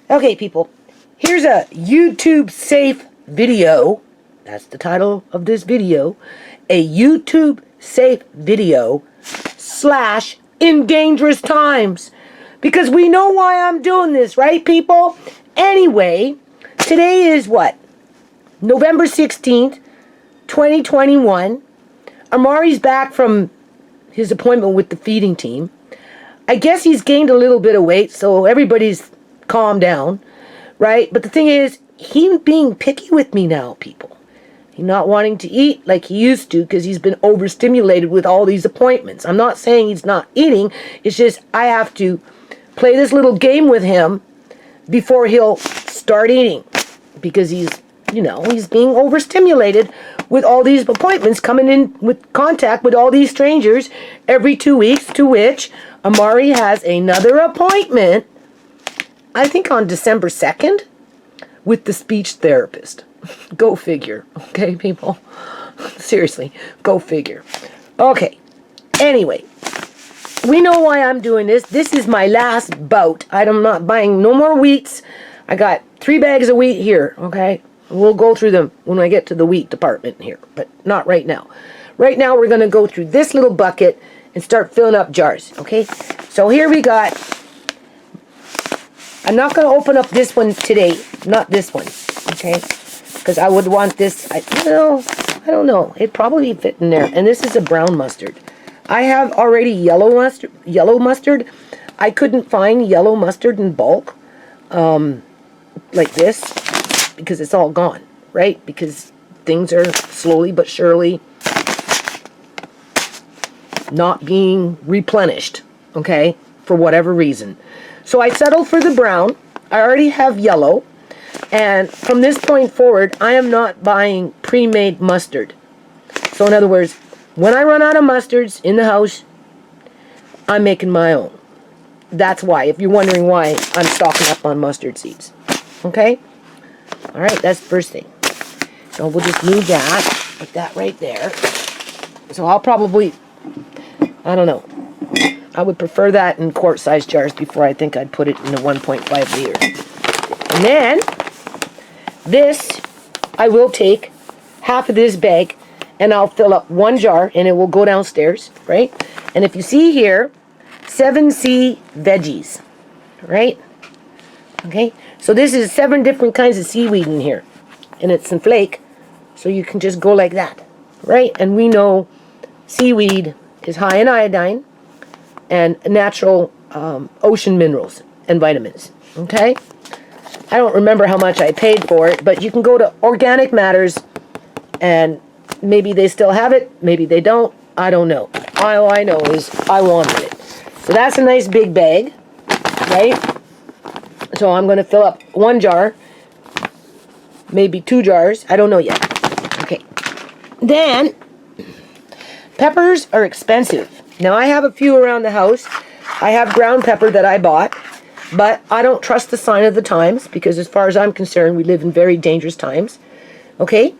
Okay, people, here's a YouTube safe video. That's the title of this video. A YouTube safe video / in dangerous times. Because we know why I'm doing this, right, people? Anyway, today is what? November 16th, 2021. Amari's back from his appointment with the feeding team. I guess he's gained a little bit of weight, so everybody's calmed down, right? But the thing is, he's being picky with me now, people. He's not wanting to eat like he used to because he's been overstimulated with all these appointments. I'm not saying he's not eating. It's just I have to play this little game with him before he'll start eating because he's being overstimulated with all these appointments, coming in with contact with all these strangers every 2 weeks, to which Amari has another appointment, I think on December 2nd, with the speech therapist. Go figure. Okay, people? Seriously, go figure. Okay, anyway, we know why I'm doing this. This is my last bout. I'm not buying no more wheats. I got 3 bags of wheat here, okay? We'll go through them when I get to the wheat department here, but not right now. Right now, we're going to go through this little bucket and start filling up jars, okay? So here we got... I'm not going to open up this one today, not this one, okay? Because I would want this, I don't know. It'd probably fit in there. And this is a brown mustard. I have already yellow mustard. I couldn't find yellow mustard in bulk, like this, because it's all gone, right? Because things are slowly but surely not being replenished, okay, for whatever reason. So I settled for the brown. I already have yellow. And from this point forward, I am not buying pre-made mustard. So in other words, when I run out of mustards in the house, I'm making my own. That's why, if you're wondering why I'm stocking up on mustard seeds. Okay? All right, that's the first thing. So we'll just move that, put that right there. So I'll probably, I don't know. I would prefer that in quart-sized jars before I think I'd put it in a 1.5 liter. And then, this, I will take half of this bag and I'll fill up 1 jar and it will go downstairs, right? And if you see here, 7C veggies, right? Okay, so this is 7 different kinds of seaweed in here. And it's in flake, so you can just go like that, right? And we know seaweed is high in iodine and natural ocean minerals and vitamins, okay? I don't remember how much I paid for it, but you can go to Organic Matters, and maybe they still have it, maybe they don't, I don't know. All I know is I wanted it. So that's a nice big bag, right? So I'm going to fill up 1 jar, maybe 2 jars, I don't know yet. Okay. Then, peppers are expensive. Now, I have a few around the house. I have ground pepper that I bought, but I don't trust the sign of the times because as far as I'm concerned, we live in very dangerous times. Okay?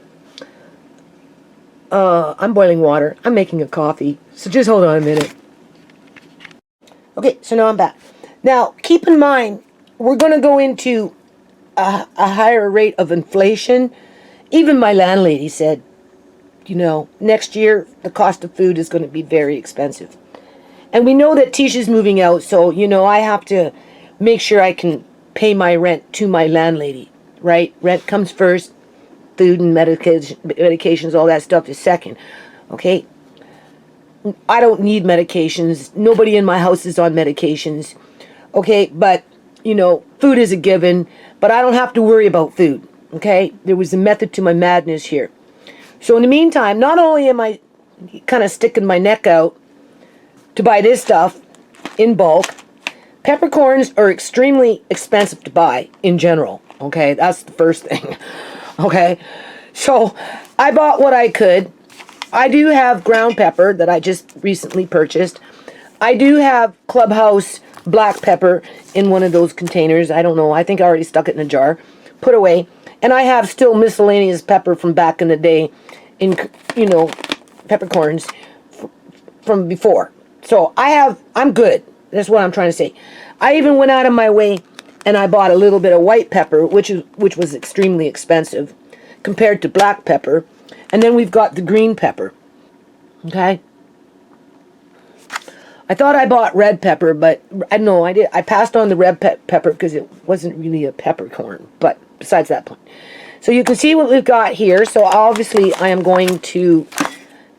I'm boiling water. I'm making a coffee. So just hold on a minute. Okay, so now I'm back. Now, keep in mind, we're going to go into a higher rate of inflation. Even my landlady said, next year, the cost of food is going to be very expensive. And we know that Tisha's moving out, so, I have to make sure I can pay my rent to my landlady, right? Rent comes first, food and medications, all that stuff is second, okay? I don't need medications. Nobody in my house is on medications, okay? But, food is a given, but I don't have to worry about food, okay? There was a method to my madness here. So in the meantime, not only am I kind of sticking my neck out to buy this stuff in bulk, peppercorns are extremely expensive to buy in general, okay? That's the first thing, okay? So I bought what I could. I do have ground pepper that I just recently purchased. I do have Clubhouse black pepper in one of those containers. I don't know. I think I already stuck it in a jar. Put away. And I have still miscellaneous pepper from back in the day in, peppercorns from before. So I'm good. That's what I'm trying to say. I even went out of my way and I bought a little bit of white pepper, which was extremely expensive compared to black pepper. And then we've got the green pepper. Okay? I thought I bought red pepper, but no, I did. I passed on the red pepper because it wasn't really a peppercorn. But besides that point, so you can see what we've got here. So obviously, I am going to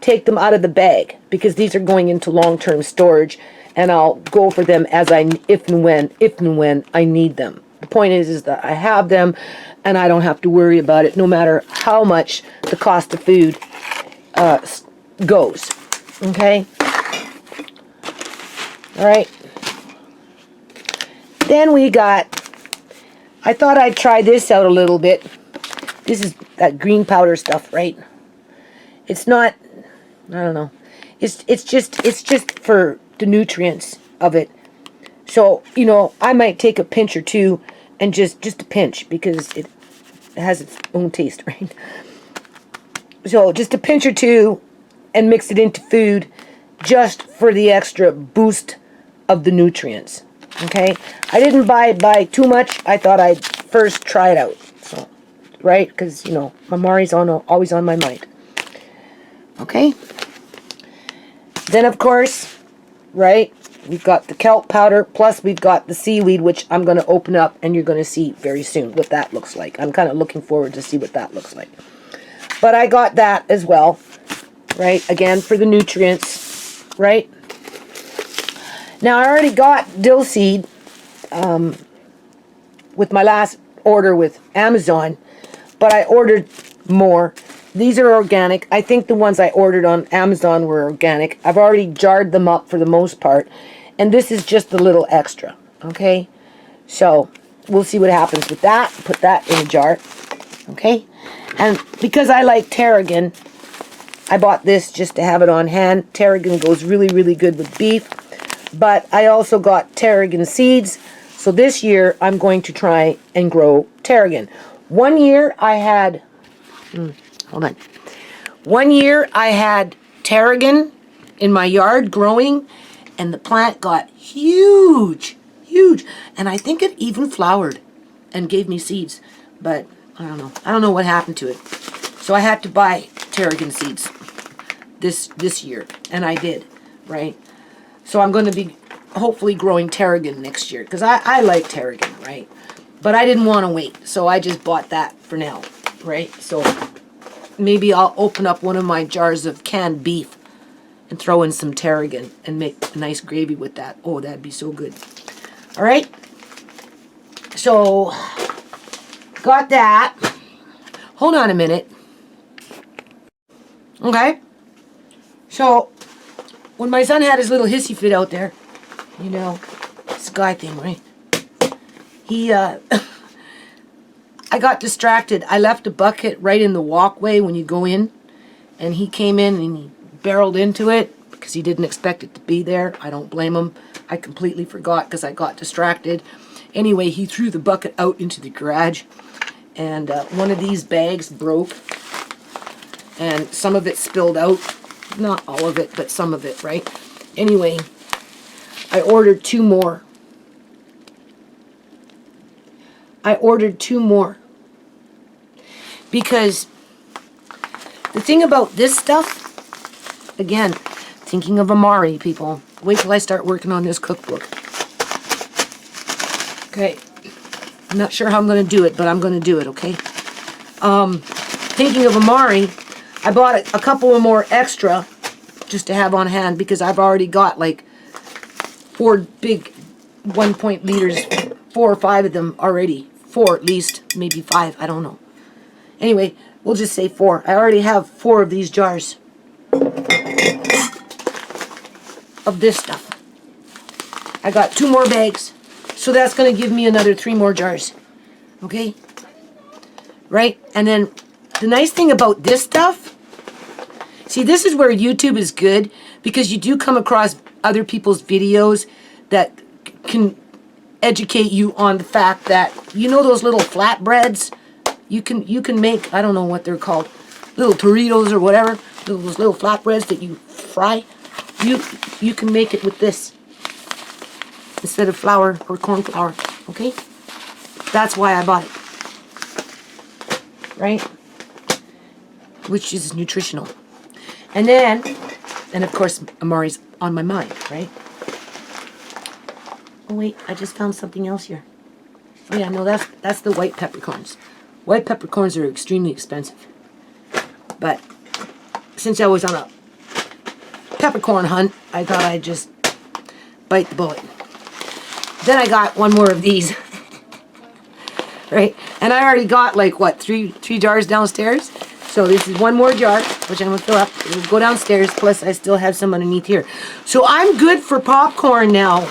take them out of the bag because these are going into long-term storage, and I'll go for them as if and when I need them. The point is that I have them, and I don't have to worry about it, no matter how much the cost of food goes. Okay. All right. Then we got, I thought I'd try this out a little bit. This is that green powder stuff, right? It's not, I don't know. It's just for the nutrients of it. So, you know, I might take a pinch or two and just a pinch because it has its own taste, right? So just a pinch or two and mix it into food just for the extra boost of the nutrients. Okay, I didn't buy too much. I thought I'd first try it out. So, right, because you know Mamari's always on my mind. Okay. Then of course, right, we've got the kelp powder plus we've got the seaweed, which I'm going to open up and you're going to see very soon what that looks like. I'm kind of looking forward to see what that looks like. But I got that as well, right? Again for the nutrients, right? Now, I already got dill seed with my last order with Amazon, but I ordered more. These are organic. I think the ones I ordered on Amazon were organic. I've already jarred them up for the most part, and this is just a little extra, okay? So, we'll see what happens with that. Put that in a jar, okay? And because I like tarragon, I bought this just to have it on hand. Tarragon goes really, really good with beef. But I also got tarragon seeds. So this year, I'm going to try and grow tarragon. One year, I had... hold on. One year, I had tarragon in my yard growing. And the plant got huge. Huge. And I think it even flowered and gave me seeds. But I don't know. I don't know what happened to it. So I had to buy tarragon seeds this year. And I did. Right? So I'm going to be hopefully growing tarragon next year. Because I like tarragon, right? But I didn't want to wait. So I just bought that for now. Right? So maybe I'll open up one of my jars of canned beef. And throw in some tarragon. And make a nice gravy with that. Oh, that'd be so good. Alright? So, got that. Hold on a minute. Okay? So, when my son had his little hissy fit out there, you know, this guy thing, right? He, I got distracted. I left a bucket right in the walkway when you go in. And he came in and he barreled into it because he didn't expect it to be there. I don't blame him. I completely forgot because I got distracted. Anyway, he threw the bucket out into the garage. And one of these bags broke. And some of it spilled out. Not all of it, but some of it, right? Anyway, I ordered 2 more. I ordered 2 more. Because the thing about this stuff, again, thinking of Amari, people. Wait till I start working on this cookbook. Okay. I'm not sure how I'm going to do it, but I'm going to do it, okay? Thinking of Amari, I bought a couple of more extra just to have on hand because I've already got like 4 big 1 liters, 4 or 5 of them already. 4 at least, maybe 5, I don't know. Anyway, we'll just say 4. I already have 4 of these jars of this stuff. I got 2 more bags, so that's going to give me another 3 more jars. Okay? Right? And then the nice thing about this stuff, see, this is where YouTube is good because you do come across other people's videos that can educate you on the fact that, you know those little flatbreads? You can make, I don't know what they're called, little Doritos or whatever, those little flatbreads that you fry. You can make it with this instead of flour or corn flour, okay? That's why I bought it. Right? Which is nutritional. And then, and of course, Amari's on my mind, right? Oh wait, I just found something else here. Oh yeah, no, that's the white peppercorns. White peppercorns are extremely expensive. But since I was on a peppercorn hunt, I thought I'd just bite the bullet. Then I got one more of these. Right? And I already got like what, three jars downstairs. So this is one more jar, which I'm gonna fill up. It'll go downstairs, plus I still have some underneath here. So I'm good for popcorn now,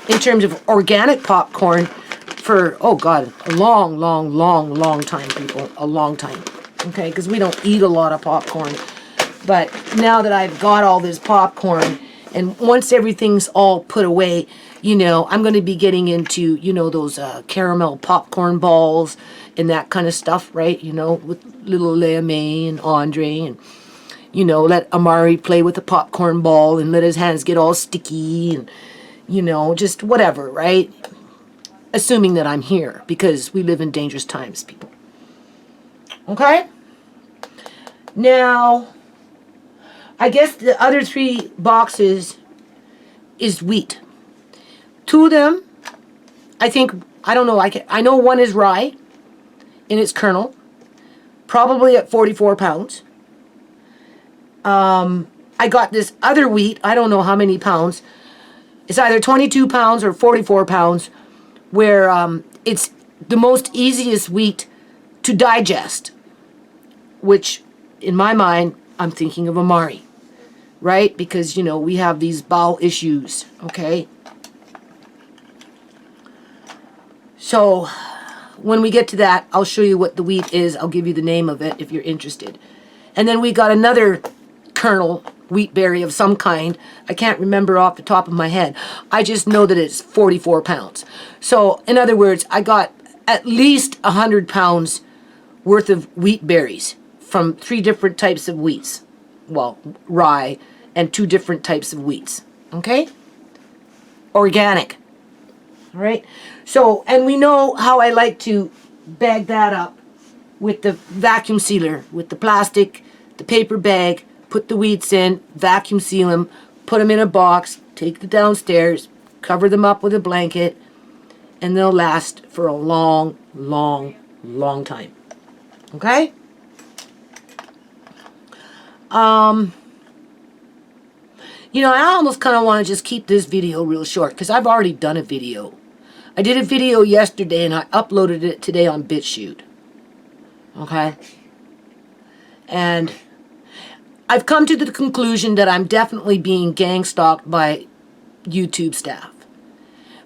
in terms of organic popcorn, for, oh God, a long, long, long, long time, people. A long time. Okay, because we don't eat a lot of popcorn. But now that I've got all this popcorn, and once everything's all put away, you know, I'm going to be getting into, you know, those caramel popcorn balls and that kind of stuff, right? You know, with little Leia May and Andre, and, you know, let Amari play with the popcorn ball and let his hands get all sticky and, you know, just whatever, right? Assuming that I'm here, because we live in dangerous times, people. Okay? Now, I guess the other 3 boxes is wheat. 2 of them, I think, I don't know, I know one is rye in its kernel, probably at 44 pounds. I got this other wheat, I don't know how many pounds. It's either 22 pounds or 44 pounds, where it's the most easiest wheat to digest, which, in my mind, I'm thinking of Amari, right? Because, you know, we have these bowel issues, okay? So, when we get to that, I'll show you what the wheat is. I'll give you the name of it if you're interested. And then we got another kernel, wheat berry of some kind. I can't remember off the top of my head. I just know that it's 44 pounds. So, in other words, I got at least 100 pounds worth of wheat berries from 3 different types of wheats. Well, rye and 2 different types of wheats. Okay? Organic. All right? So, and we know how I like to bag that up with the vacuum sealer, with the plastic, the paper bag, put the wheats in, vacuum seal them, put them in a box, take them downstairs, cover them up with a blanket, and they'll last for a long, long, long time. Okay? You know, I almost kind of want to just keep this video real short, because I've already done a video. I did a video yesterday, and I uploaded it today on Bitchute. Okay? And I've come to the conclusion that I'm definitely being gang stalked by YouTube staff.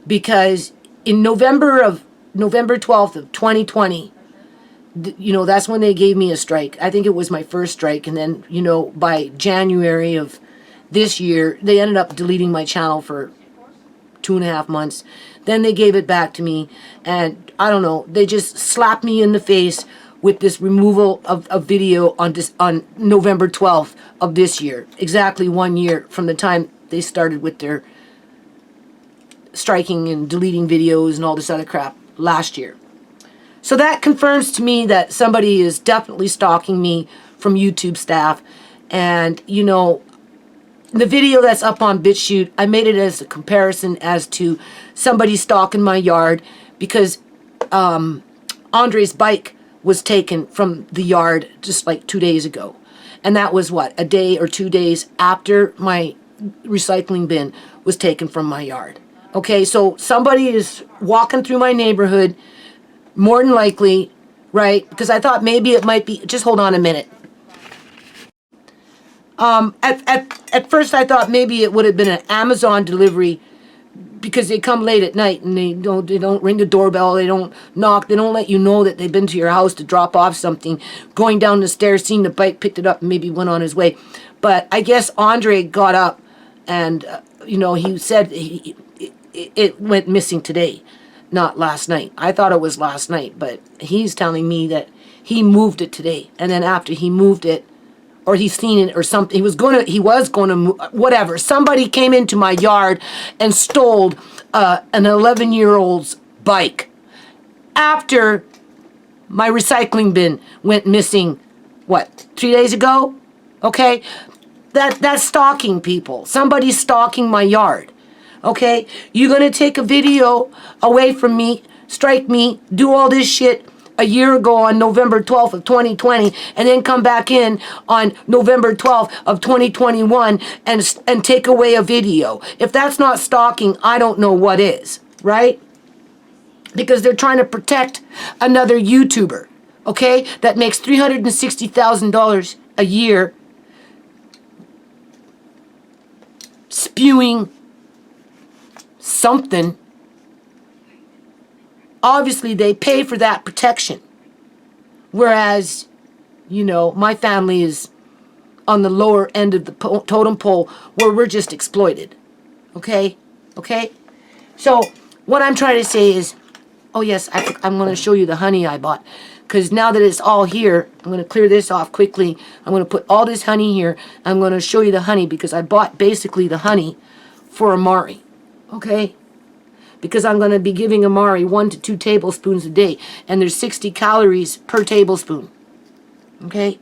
Because in November 12th of 2020, you know, that's when they gave me a strike. I think it was my first strike. And then, you know, by January of this year, they ended up deleting my channel for 2.5 months. Then they gave it back to me. And I don't know, they just slapped me in the face with this removal of a video on November 12th of this year. Exactly 1 year from the time they started with their striking and deleting videos and all this other crap last year. So that confirms to me that somebody is definitely stalking me from YouTube staff. And, you know, the video that's up on Bitchute, I made it as a comparison as to somebody stalking my yard, because Andre's bike was taken from the yard just like 2 days ago. And that was what, a day or 2 days after my recycling bin was taken from my yard. Okay, so somebody is walking through my neighborhood, more than likely, right? Because I thought maybe it might be, just hold on a minute. At first I thought maybe it would have been an Amazon delivery, because they come late at night and they don't ring the doorbell, they don't knock, they don't let you know that they've been to your house to drop off something, going down the stairs, seeing the bike, picked it up, and maybe went on his way. But I guess Andre got up and, you know, he said it went missing today, not last night. I thought it was last night, but he's telling me that he moved it today. And then after he moved it, or he's seen it or something, he was going to move, whatever. Somebody came into my yard and stole an 11-year-old's bike. after my recycling bin went missing, what, 3 days ago? Okay? That's stalking, people. Somebody's stalking my yard. Okay? You're going to take a video away from me, strike me, do all this shit a year ago on November 12th of 2020, and then come back in on November 12th of 2021 and take away a video. If that's not stalking, I don't know what is, right? Because they're trying to protect another YouTuber, okay, that makes $360,000 a year spewing something. Obviously, they pay for that protection. Whereas, you know, my family is on the lower end of the totem pole where we're just exploited. Okay? Okay? So, what I'm trying to say is, oh yes, I'm going to show you the honey I bought. Because now that it's all here, I'm going to clear this off quickly. I'm going to put all this honey here. I'm going to show you the honey because I bought basically the honey for Amari. Okay? Because I'm going to be giving Amari 1 to 2 tablespoons a day. And there's 60 calories per tablespoon. Okay?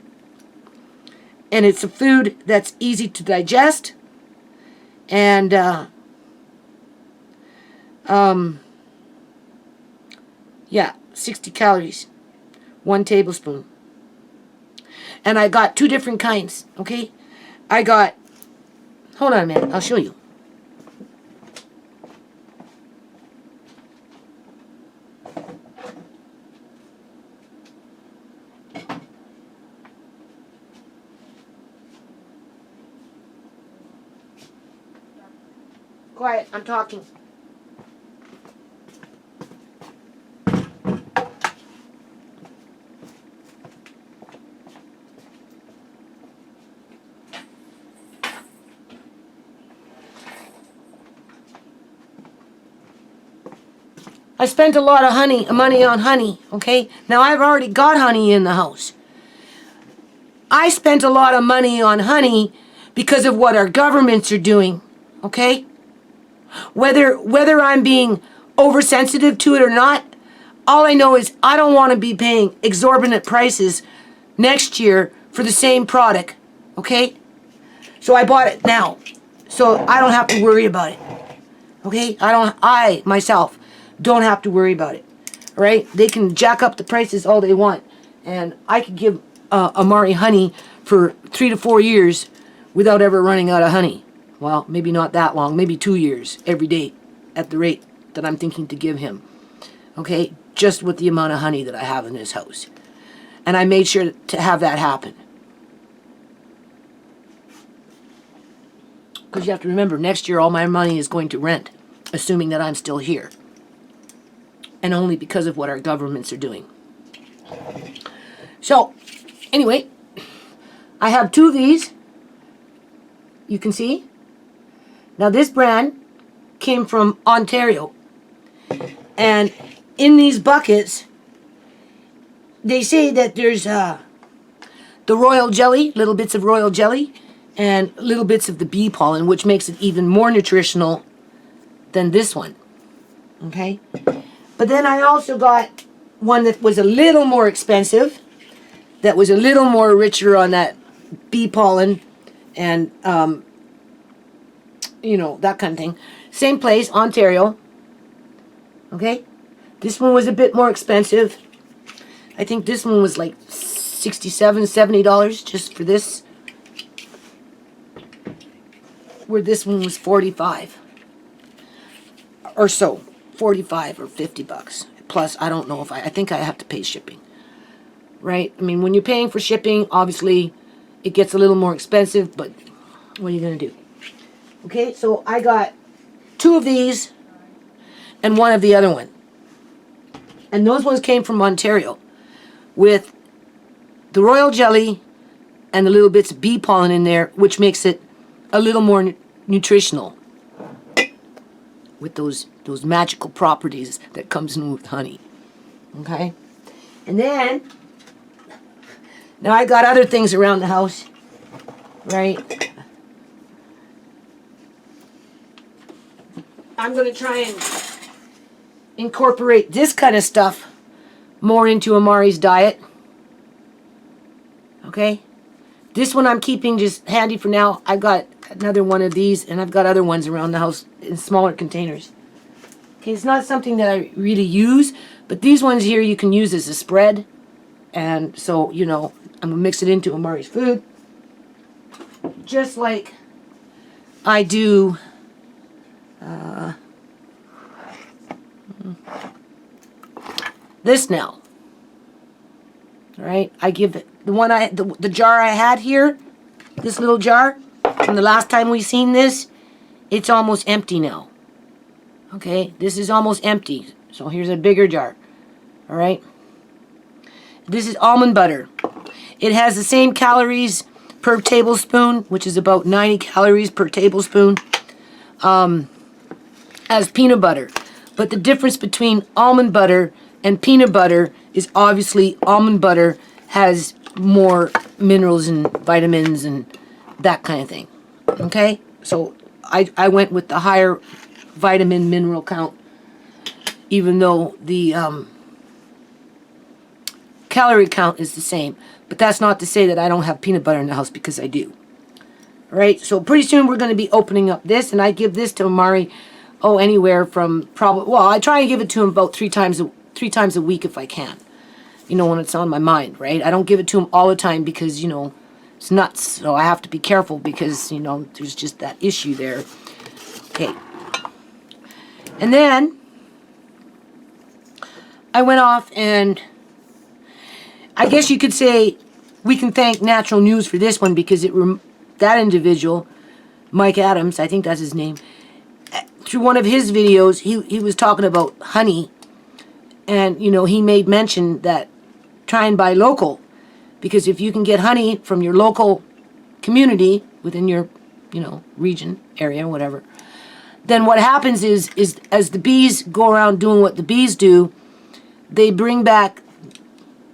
And it's a food that's easy to digest. And, yeah, 60 calories. 1 tablespoon. And I got 2 different kinds. Okay? I got, hold on a minute, I'll show you. Quiet, I'm talking. I spent a lot of money on honey, okay? Now I've already got honey in the house. I spent a lot of money on honey because of what our governments are doing, okay? Whether I'm being oversensitive to it or not, all I know is I don't want to be paying exorbitant prices next year for the same product, okay? So I bought it now, so I don't have to worry about it, okay? I myself don't have to worry about it, all right? They can jack up the prices all they want, and I could give Amari honey for 3 to 4 years without ever running out of honey. Well, maybe not that long, maybe 2 years every day at the rate that I'm thinking to give him. Okay, just with the amount of honey that I have in this house. And I made sure to have that happen. Because you have to remember, next year all my money is going to rent, assuming that I'm still here. And only because of what our governments are doing. So, anyway, I have 2 of these. You can see. Now this brand came from Ontario. And in these buckets, they say that there's the royal jelly, little bits of royal jelly, and little bits of the bee pollen, which makes it even more nutritional than this one. Okay? But then I also got one that was a little more expensive, that was a little more richer on that bee pollen and, you know, that kind of thing. Same place, Ontario. Okay? This one was a bit more expensive. I think this one was like $67, $70 just for this. Where this one was $45 or so. 45 or 50 bucks. Plus, I don't know if I think I have to pay shipping. Right? I mean, when you're paying for shipping, obviously, it gets a little more expensive, but what are you going to do? Okay, so I got 2 of these and 1 of the other one. And those ones came from Ontario with the royal jelly and the little bits of bee pollen in there, which makes it a little more nutritional with those magical properties that comes in with honey. Okay? And then, now I got other things around the house, right? I'm going to try and incorporate this kind of stuff more into Amari's diet. Okay? This one I'm keeping just handy for now. I've got another one of these, and I've got other ones around the house in smaller containers. Okay, it's not something that I really use, but these ones here you can use as a spread. And so, you know, I'm going to mix it into Amari's food. Just like I do this now. Alright, I give it, the jar I had here, this little jar, from the last time we seen this, it's almost empty now. Okay, this is almost empty. So here's a bigger jar. Alright. This is almond butter. It has the same calories per tablespoon, which is about 90 calories per tablespoon, as peanut butter. But the difference between almond butter and peanut butter is obviously almond butter has more minerals and vitamins and that kind of thing. Okay? So I went with the higher vitamin mineral count, even though the calorie count is the same. But that's not to say that I don't have peanut butter in the house, because I do. Alright, so pretty soon we're going to be opening up this, and I give this to Amari, anywhere from probably, well, I try and give it to him about three times a week if I can. You know, when it's on my mind, right? I don't give it to him all the time because, you know, it's nuts. So I have to be careful because, you know, there's just that issue there. Okay. And then I went off, and I guess you could say we can thank Natural News for this one, because that individual, Mike Adams, I think that's his name, through one of his videos, he was talking about honey, and, you know, he made mention that try and buy local, because if you can get honey from your local community within your, you know, region, area, whatever, then what happens is as the bees go around doing what the bees do, they bring back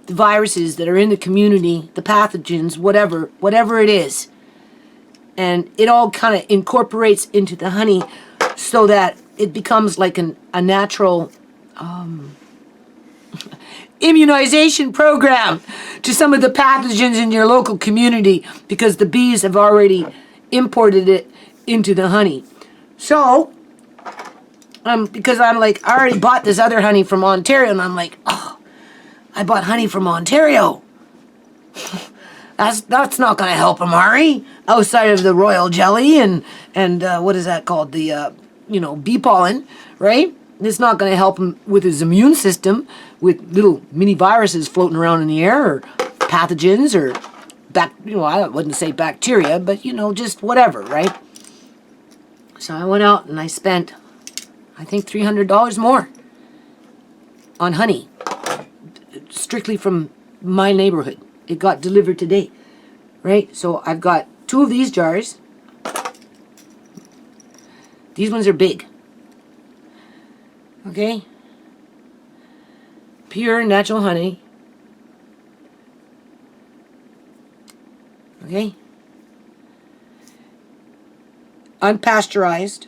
the viruses that are in the community, the pathogens, whatever it is, and it all kind of incorporates into the honey, so that it becomes like a natural immunization program to some of the pathogens in your local community, because the bees have already imported it into the honey. So, because I'm like, I already bought this other honey from Ontario, and I'm like, oh, I bought honey from Ontario. That's not going to help Amari, outside of the royal jelly and what is that called? The, you know, bee pollen, right? It's not going to help him with his immune system, with little mini viruses floating around in the air, or pathogens, or you know, I wouldn't say bacteria, but, you know, just whatever, right? So I went out and I spent, I think, $300 more on honey, strictly from my neighborhood. It got delivered today, right? So I've got 2 of these jars. These ones are big. Okay? Pure natural honey. Okay? Unpasteurized.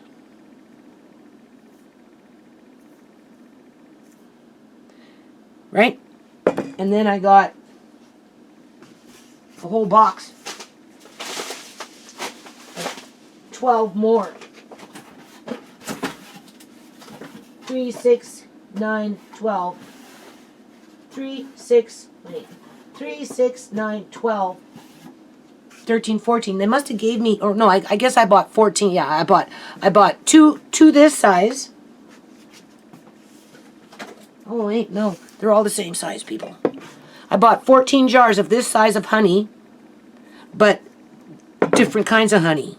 Right? And then I got a whole box, 12 more. 3, 6, 9, 12. 3, 6, 9, 12. 13, 14. They must have gave me, or no, I guess I bought 14. Yeah, I bought two this size. Oh wait, no, they're all the same size, people. I bought 14 jars of this size of honey, but different kinds of honey.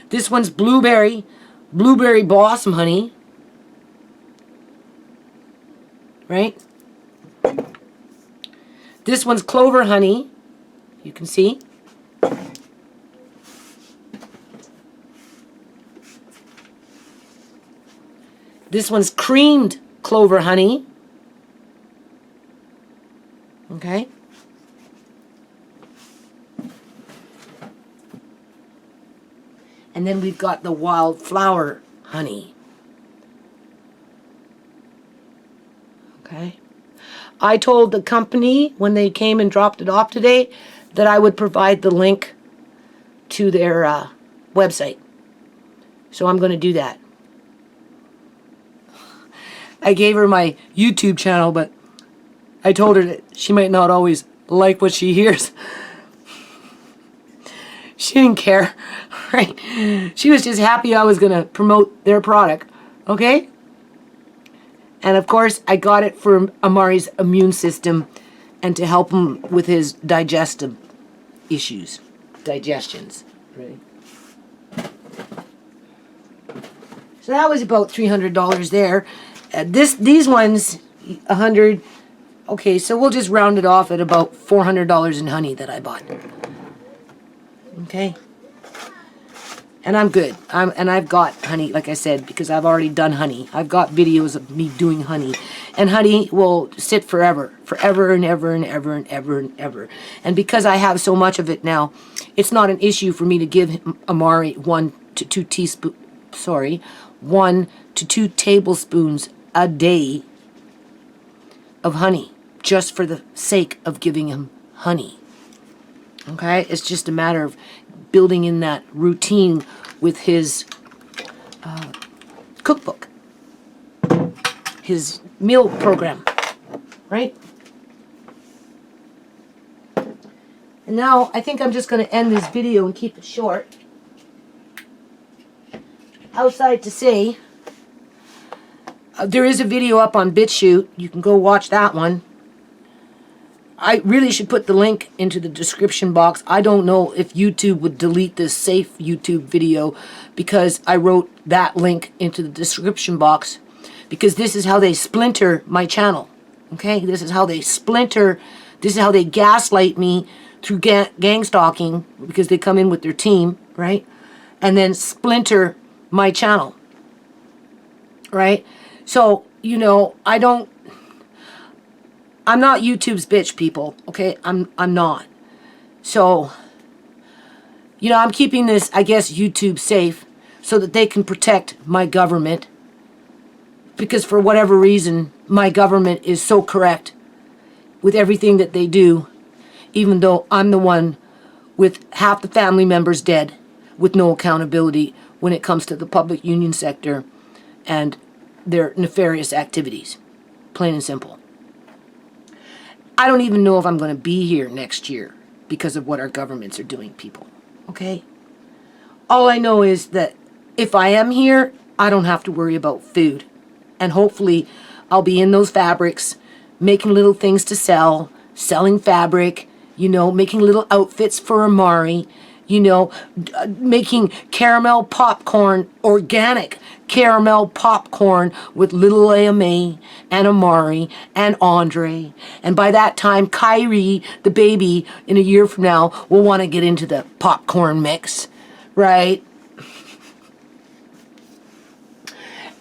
This one's blueberry blossom honey, right? This one's clover honey, you can see. This one's creamed clover honey. Okay. And then we've got the wildflower honey. Okay. I told the company when they came and dropped it off today that I would provide the link to their website. So I'm going to do that. I gave her my YouTube channel, but I told her that she might not always like what she hears. She didn't care, right? She was just happy I was going to promote their product, okay? And of course, I got it for Amari's immune system and to help him with his digestive issues, digestions, right? So that was about $300 there. These ones, $100. Okay, so we'll just round it off at about $400 in honey that I bought. Okay, and I'm good. And I've got honey, like I said, because I've already done honey. I've got videos of me doing honey, and honey will sit forever and ever and ever and ever and ever. And because I have so much of it now, it's not an issue for me to give Amari 1 to 2 tablespoons a day of honey, just for the sake of giving him honey. Okay, it's just a matter of building in that routine with his cookbook, his meal program, right? And now I think I'm just going to end this video and keep it short. Outside to say, there is a video up on Bitchute. You can go watch that one. I really should put the link into the description box. I don't know if YouTube would delete this safe YouTube video because I wrote that link into the description box, because this is how they splinter my channel. Okay, this is how they splinter, this is how they gaslight me through gang stalking, because they come in with their team, right? And then splinter my channel, right? So, you know, I'm not YouTube's bitch, people, okay? I'm not. So, you know, I'm keeping this, I guess, YouTube safe so that they can protect my government, because for whatever reason, my government is so correct with everything that they do, even though I'm the one with half the family members dead with no accountability when it comes to the public union sector and their nefarious activities, plain and simple. I don't even know if I'm going to be here next year because of what our governments are doing, people. Okay? All I know is that if I am here, I don't have to worry about food. And hopefully I'll be in those fabrics, making little things to sell, selling fabric, you know, making little outfits for Amari, you know, making caramel popcorn, organic caramel popcorn with little AMA and Amari and Andre. And by that time, Kyrie, the baby, in a year from now, will want to get into the popcorn mix, right?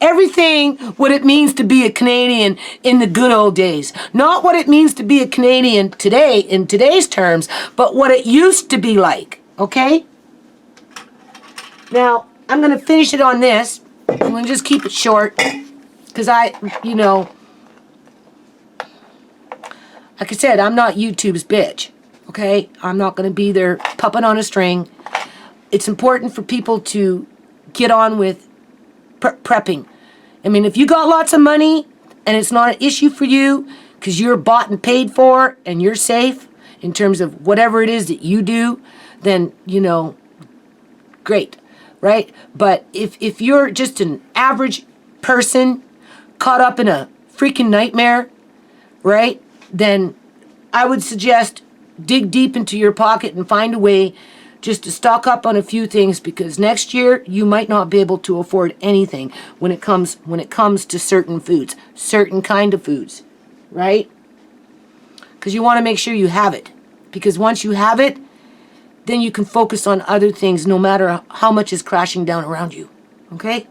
Everything what it means to be a Canadian in the good old days. Not what it means to be a Canadian today, in today's terms, but what it used to be like. Okay? Now, I'm going to finish it on this. I'm going to just keep it short. Because you know, like I said, I'm not YouTube's bitch. Okay? I'm not going to be their puppet on a string. It's important for people to get on with prepping. I mean, if you got lots of money and it's not an issue for you because you're bought and paid for and you're safe in terms of whatever it is that you do, then, you know, great, right? But if you're just an average person caught up in a freaking nightmare, right, then I would suggest dig deep into your pocket and find a way just to stock up on a few things, because next year you might not be able to afford anything when it comes to certain foods, certain kind of foods, right? Because you want to make sure you have it, because once you have it, then you can focus on other things no matter how much is crashing down around you, okay?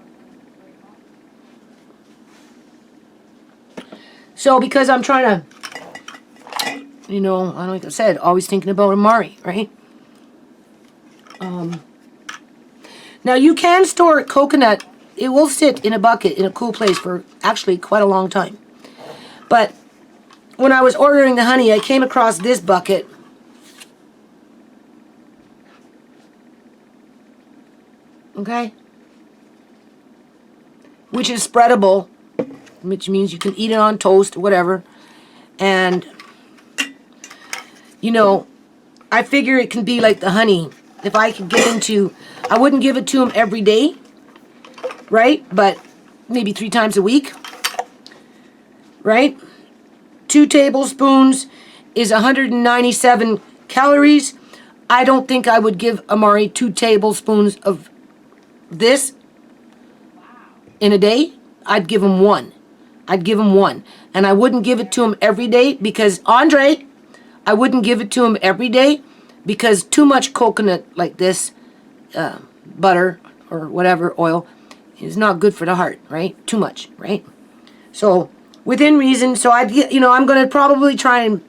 So because I'm trying to, you know, like I said, always thinking about Amari, right? Now you can store coconut. It will sit in a bucket in a cool place for actually quite a long time. But when I was ordering the honey, I came across this bucket. Okay? Which is spreadable, which means you can eat it on toast or whatever. And, you know, I figure it can be like the honey. If I could get into, I wouldn't give it to them every day, right? But maybe 3 times a week, right? 2 tablespoons is 197 calories. I don't think I would give Amari 2 tablespoons of this in a day. I'd give him 1. I'd give him 1. And I wouldn't give it to him every day because, Andre, I wouldn't give it to him every day because too much coconut like this, butter or whatever, oil, is not good for the heart, right? Too much, right? So, within reason, so I'd get, I'm going to probably try and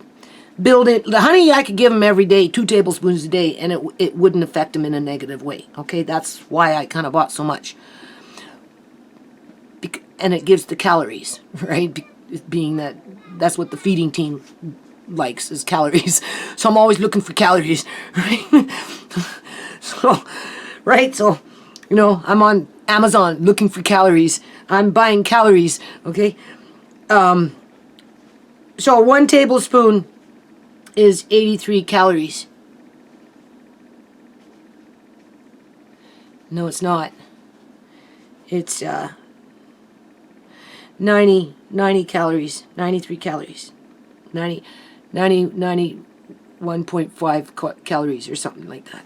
build it. The honey I could give him every day, 2 tablespoons a day, and it wouldn't affect him in a negative way, okay? That's why I kind of bought so much. And it gives the calories, right? Being that's what the feeding team likes, is calories. So I'm always looking for calories, right? So, right? So, I'm on Amazon looking for calories. I'm buying calories, okay? So 1 tablespoon is 83 calories. No, it's not. It's 90 calories, 93 calories, 91.5 calories or something like that.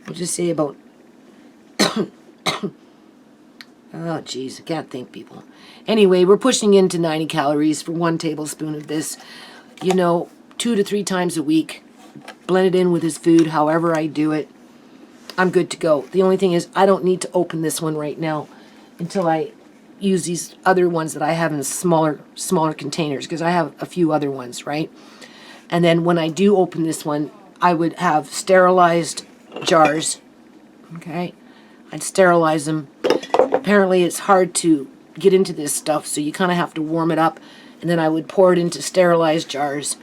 We'll just say about, oh geez, I can't think, people. Anyway, we're pushing into 90 calories for 1 tablespoon of this, 2 to 3 times a week. Blend it in with his food, however I do it. I'm good to go. The only thing is I don't need to open this one right now until I use these other ones that I have in smaller containers, because I have a few other ones, right? And then when I do open this one, I would have sterilized jars, okay? I'd sterilize them. Apparently it's hard to get into this stuff, so you kind of have to warm it up, and then I would pour it into sterilized jars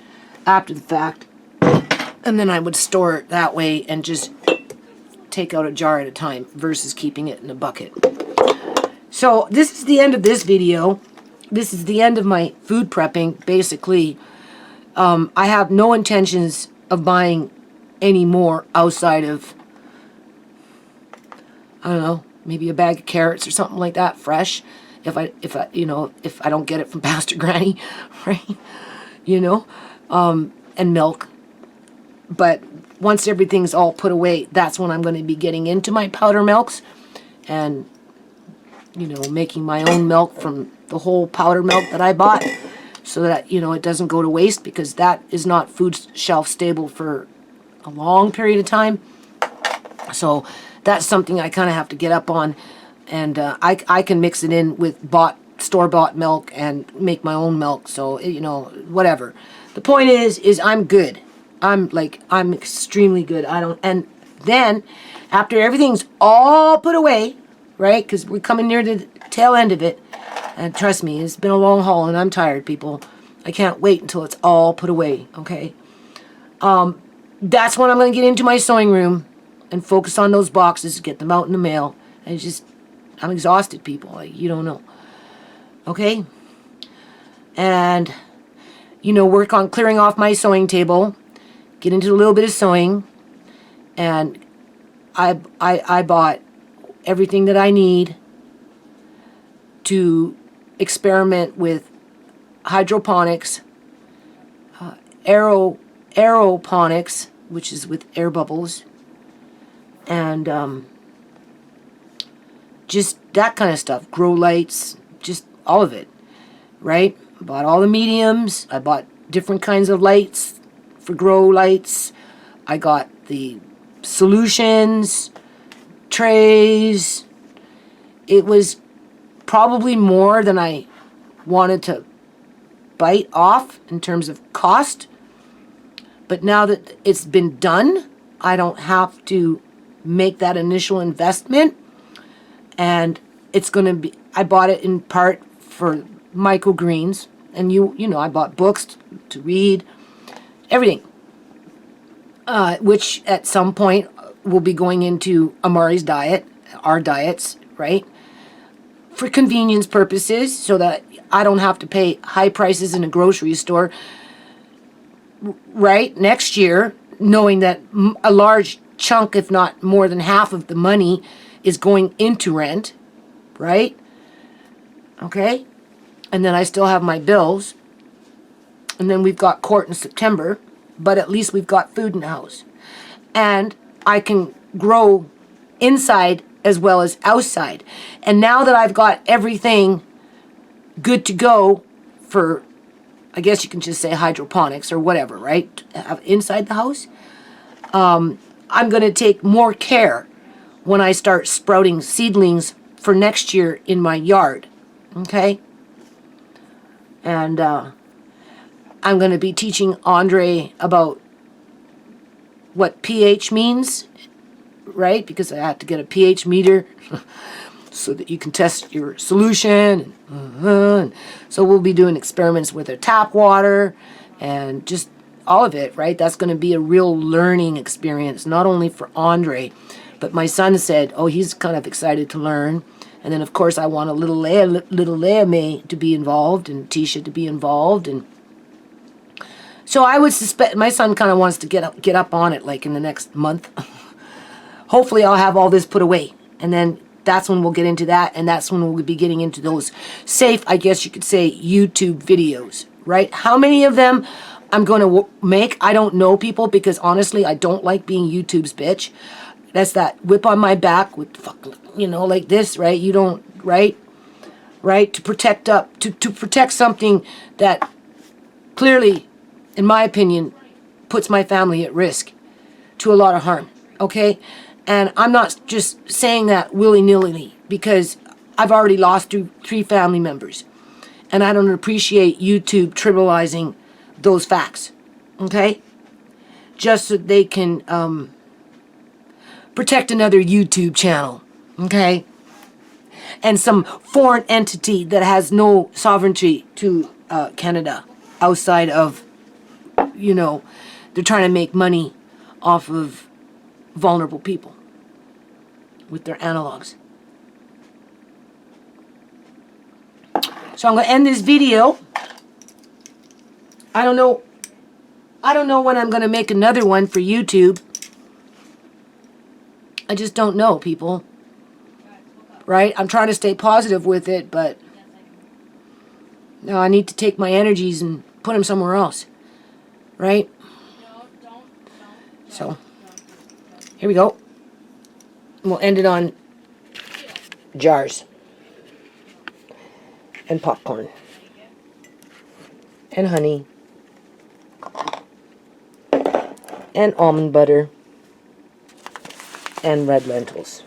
after the fact, and then I would store it that way and just take out a jar at a time versus keeping it in a bucket. So this is the end of this video. This is the end of my food prepping, basically. I have no intentions of buying any more outside of, I don't know, maybe a bag of carrots or something like that, fresh. If I don't get it from Pastor Granny, right? And milk. But once everything's all put away, that's when I'm going to be getting into my powder milks and making my own milk from the whole powder milk that I bought, so that, it doesn't go to waste, because that is not food shelf stable for a long period of time. So that's something I kind of have to get up on, and I can mix it in with store-bought milk and make my own milk, so, whatever. The point is I'm good. I'm extremely good. And then, after everything's all put away, right? Because we're coming near the tail end of it. And trust me, it's been a long haul and I'm tired, people. I can't wait until it's all put away, okay? That's when I'm going to get into my sewing room and focus on those boxes, get them out in the mail. And I'm exhausted, people. You don't know. Okay? And, work on clearing off my sewing table. Get into a little bit of sewing. And I bought everything that I need to experiment with hydroponics, aeroponics, which is with air bubbles, and just that kind of stuff. Grow lights, just all of it, right? I bought all the mediums. I bought different kinds of lights for grow lights. I got the solutions, trays. It was probably more than I wanted to bite off in terms of cost, but now that it's been done, I don't have to make that initial investment, and it's going to be, I bought it in part for microgreens, And you know, I bought books to read, everything. Which at some point will be going into Amari's diet, our diets, right? For convenience purposes, so that I don't have to pay high prices in a grocery store, right? Next year, knowing that a large chunk, if not more than half of the money, is going into rent, right? Okay? And then I still have my bills. And then we've got court in September, but at least we've got food in the house. And I can grow inside as well as outside. And now that I've got everything good to go for, I guess you can just say hydroponics or whatever, right? Inside the house, I'm going to take more care when I start sprouting seedlings for next year in my yard. Okay? And I'm going to be teaching Andre about what pH means, right? Because I have to get a pH meter so that you can test your solution. And so we'll be doing experiments with our tap water and just all of it, right? That's going to be a real learning experience, not only for Andre, but my son said, oh, he's kind of excited to learn. And then, of course, I want a little Leia May to be involved and Tisha to be involved. And so I would suspect my son kind of wants to get up on it like in the next month. Hopefully I'll have all this put away. And then that's when we'll get into that. And that's when we'll be getting into those safe, I guess you could say, YouTube videos, right? How many of them I'm going to make, I don't know, people, because honestly, I don't like being YouTube's bitch. That's that whip on my back with, you know, like this, right? You don't, right? Right? To protect something that clearly, in my opinion, puts my family at risk to a lot of harm, okay? And I'm not just saying that willy-nilly because I've already lost three family members. And I don't appreciate YouTube trivializing those facts, okay? Just so they can protect another YouTube channel, okay? And some foreign entity that has no sovereignty to Canada outside of, you know, they're trying to make money off of vulnerable people with their analogs. So I'm going to end this video. I don't know when I'm going to make another one for YouTube. I just don't know, people. Right? I'm trying to stay positive with it, but no, I need to take my energies and put them somewhere else. Right? So, here we go. We'll end it on jars and popcorn and honey and almond butter and red lentils.